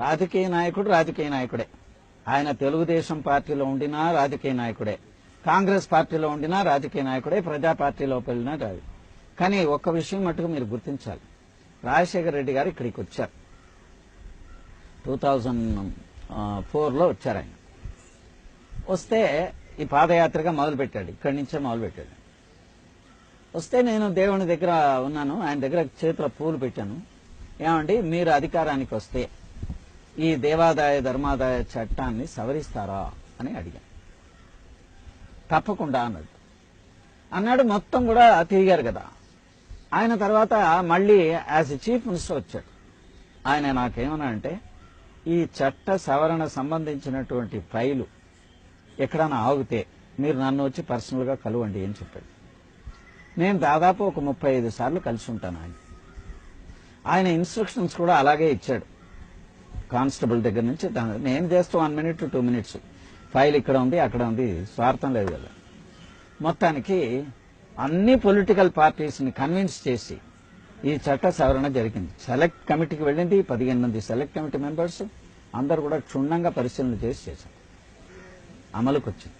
రాజకీయ నాయకుడే. ఆయన తెలుగుదేశం పార్టీలో ఉండినా రాజకీయ నాయకుడే, కాంగ్రెస్ పార్టీలో ఉండినా రాజకీయ నాయకుడే, ప్రజా పార్టీలో వెళ్ళినా రాదు. కానీ ఒక్క విషయం మటుకు మీరు గుర్తించాలి. రాజశేఖర రెడ్డి గారు ఇక్కడికి వచ్చారు, 2004లో వచ్చారు. ఆయన వస్తే ఈ పాదయాత్రగా మొదలుపెట్టాడు, ఇక్కడి నుంచే మొదలుపెట్టాడు. వస్తే నేను దేవుని దగ్గర ఉన్నాను, ఆయన దగ్గర చేతిలో పూలు పెట్టాను. ఏమండి, మీరు అధికారానికి వస్తే ఈ దేవాదాయ ధర్మాదాయ చట్టాన్ని సవరిస్తారా అని అడిగాను. తప్పకుండా అన్నాడు. మొత్తం కూడా తిరిగారు కదా. ఆయన తర్వాత మళ్ళీ యాజ్ చీఫ్ మినిస్టర్ వచ్చాడు. ఆయన నాకేమన్నా అంటే, ఈ చట్ట సవరణ సంబంధించినటువంటి ఫైలు ఎక్కడైనా ఆగితే మీరు నన్ను వచ్చి పర్సనల్గా కలవండి అని చెప్పాడు. నేను దాదాపు ఒక 35 సార్లు కలిసి ఉంటాను. ఆయన ఇన్స్ట్రక్షన్స్ కూడా అలాగే ఇచ్చాడు. కానిస్టేబుల్ దగ్గర నుంచి నేను చేస్తూ 1 minute to 2 minutes ఫైల్ ఇక్కడ ఉంది అక్కడ ఉంది, స్వార్థం లేదు కదా. మొత్తానికి అన్ని పొలిటికల్ పార్టీస్ని కన్విన్స్ చేసి ఈ చట్ట సవరణ జరిగింది. సెలెక్ట్ కమిటీకి వెళ్ళింది, 15 మంది సెలెక్ట్ కమిటీ మెంబర్స్ అందరు కూడా క్షుణ్ణంగా పరిశీలన చేసి చేశాం, అమలుకు వచ్చింది.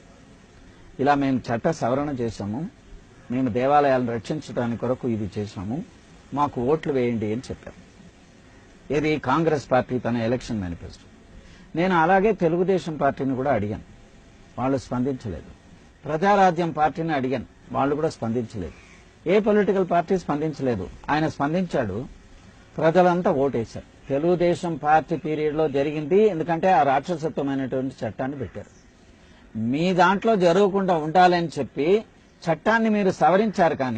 ఇలా మేము చట్ట సవరణ చేశాము, మేము దేవాలయాలను రక్షించడానికి కొరకు ఇది చేశాము, మాకు ఓట్లు వేయండి అని చెప్పారు. ఇది కాంగ్రెస్ పార్టీ తన ఎలక్షన్ మేనిఫెస్టో. నేను అలాగే తెలుగుదేశం పార్టీని కూడా అడిగాను, వాళ్ళు స్పందించలేదు. ప్రజారాజ్యం పార్టీని అడిగాను, వాళ్ళు కూడా స్పందించలేదు. ఏ పొలిటికల్ పార్టీ స్పందించలేదు. ఆయన స్పందించాడు, ప్రజలంతా ఓటేశారు. తెలుగుదేశం పార్టీ పీరియడ్లో జరిగింది, ఎందుకంటే ఆ రాక్షసత్వమైనటువంటి చట్టాన్ని పెట్టారు. మీ దాంట్లో జరగకుండా ఉండాలని చెప్పి చట్టాన్ని మీరు సవరించారు. కానీ